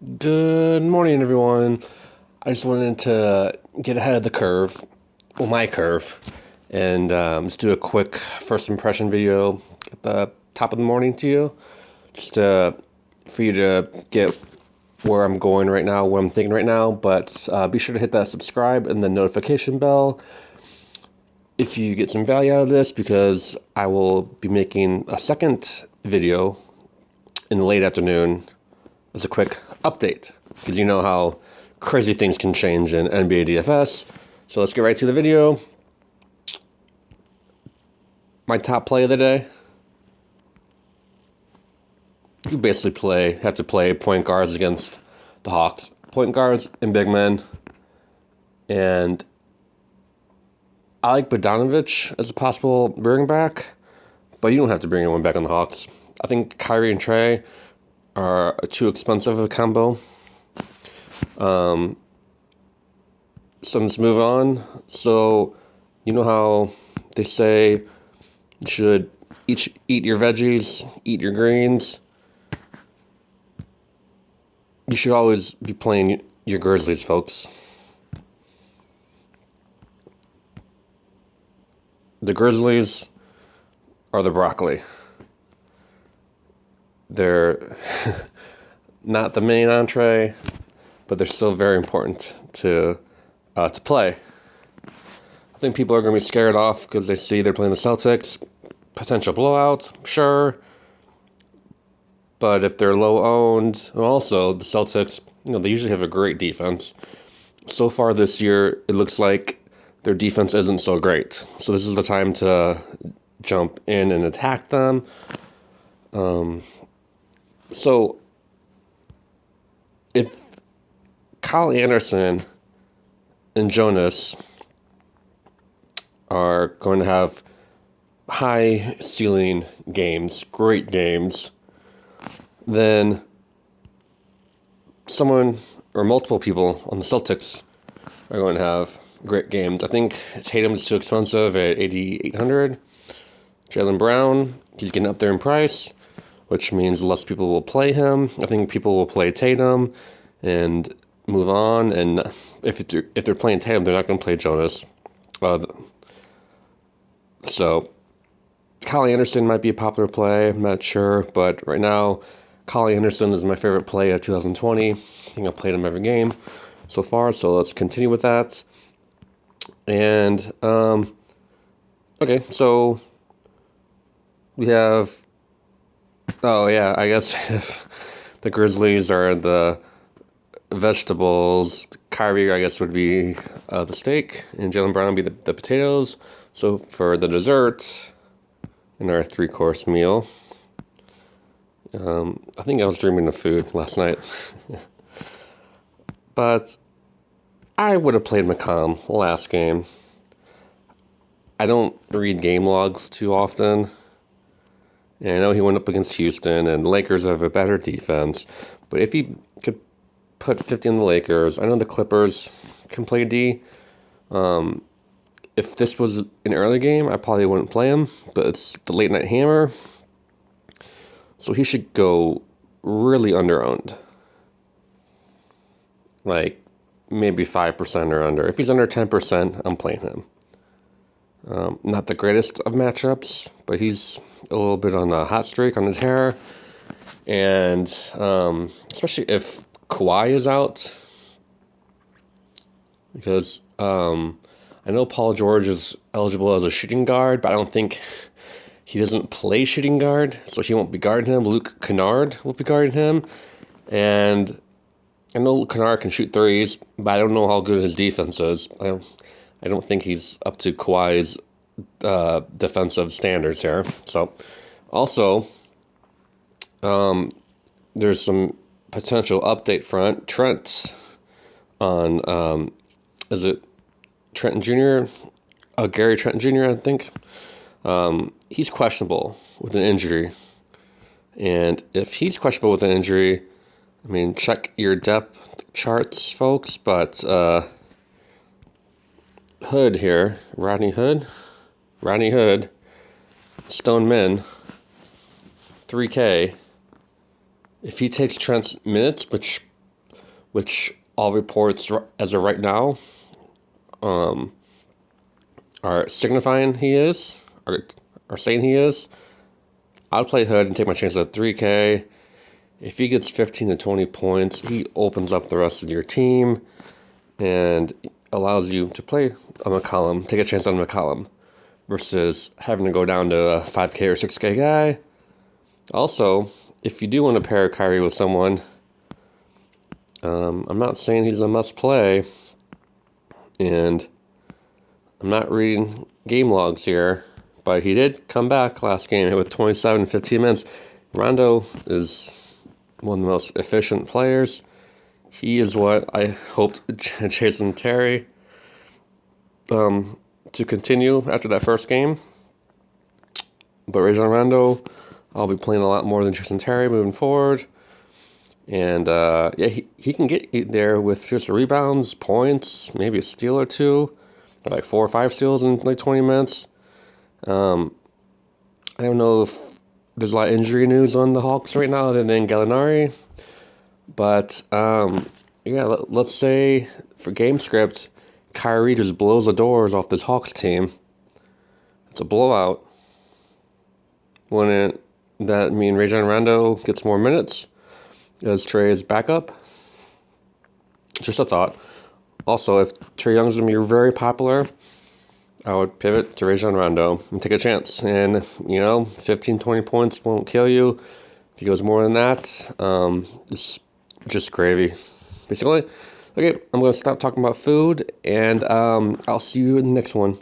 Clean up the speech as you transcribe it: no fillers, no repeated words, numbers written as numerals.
Good morning, everyone. I just wanted to get ahead of the curve, well, my curve, and just do a quick first impression video at the top of the morning to you, just for you to get where I'm going right now, what I'm thinking right now. But be sure to hit that subscribe and the notification bell if you get some value out of this, because I will be making a second video in the late afternoon as a quick update, because you know how crazy things can change in NBA DFS. So let's get right to the video. My top play of the day. You basically have to play point guards against the Hawks. Point guards and big men. And I like Bogdanovic as a possible bring back, but you don't have to bring anyone back on the Hawks. I think Kyrie and Trey are too expensive of a combo. So let's move on. So, you know how they say you should eat your veggies, eat your greens. You should always be playing your Grizzlies, folks. The Grizzlies are the broccoli. They're not the main entree, but they're still very important to play. I think people are going to be scared off because they see they're playing the Celtics. Potential blowout, sure. But if they're low owned, and also the Celtics, they usually have a great defense. So far this year, it looks like their defense isn't so great. So this is the time to jump in and attack them. So if Kyle Anderson and Jonas are going to have high ceiling games, great games, then someone or multiple people on the Celtics are going to have great games. I think Tatum's too expensive at 8,800. Jaylen Brown, he's getting up there in price, which means less people will play him. I think people will play Tatum and move on. And if they're playing Tatum, they're not going to play Jonas. So Kyle Anderson might be a popular play. I'm not sure, but right now, Kyle Anderson is my favorite play of 2020. I think I've played him every game so far. So let's continue with that. And okay, so we have. Oh yeah, I guess if the Grizzlies are the vegetables, Kyrie, I guess, would be the steak, and Jaylen Brown would be the potatoes. So for the dessert in our 3-course meal, I think I was dreaming of food last night. But I would have played McCollum last game. I don't read game logs too often. And I know he went up against Houston, and the Lakers have a better defense. But if he could put 50 on the Lakers, I know the Clippers can play D. If this was an early game, I probably wouldn't play him. But it's the late night hammer. So he should go really under-owned. Like maybe 5% or under. If he's under 10%, I'm playing him. Not the greatest of matchups, but he's a little bit on a hot streak on his hair. And especially if Kawhi is out. Because I know Paul George is eligible as a shooting guard, but I don't think he doesn't play shooting guard, so he won't be guarding him. Luke Kennard will be guarding him. And I know Kennard can shoot threes, but I don't know how good his defense is. I don't think he's up to Kawhi's defensive standards here. So, also, there's some potential update front. Trent's on, is it Trenton Jr.? Gary Trenton Jr., I think. He's questionable with an injury. And if he's questionable with an injury, I mean, check your depth charts, folks, but Hood here, Rodney Hood, Stone Men, 3K. If he takes Trent's minutes, which which all reports as of right now are signifying he is, are saying he is, I'd play Hood and take my chances at 3K. If he gets 15 to 20 points, he opens up the rest of your team and allows you to play a McCollum, take a chance on McCollum, versus having to go down to a 5K or 6K guy. Also, if you do want to pair Kyrie with someone, I'm not saying he's a must-play, and I'm not reading game logs here, but he did come back last game with 27 and 15 minutes. Rondo is one of the most efficient players. He is what I hoped Jason Terry to continue after that first game. But Rajon Rondo, I'll be playing a lot more than Jason Terry moving forward. And he can get there with just rebounds, points, maybe a steal or two, or like 4 or 5 steals in like 20 minutes. I don't know if there's a lot of injury news on the Hawks right now other than Gallinari. But, let's say for game script, Kyrie just blows the doors off this Hawks team. It's a blowout. Wouldn't that mean Rajon Rondo gets more minutes as Trey's backup? Just a thought. Also, if Trae Young's going to be very popular, I would pivot to Rajon Rondo and take a chance. And, 15, 20 points won't kill you. If he goes more than that, it's just gravy, basically. Okay, I'm going to stop talking about food, and I'll see you in the next one.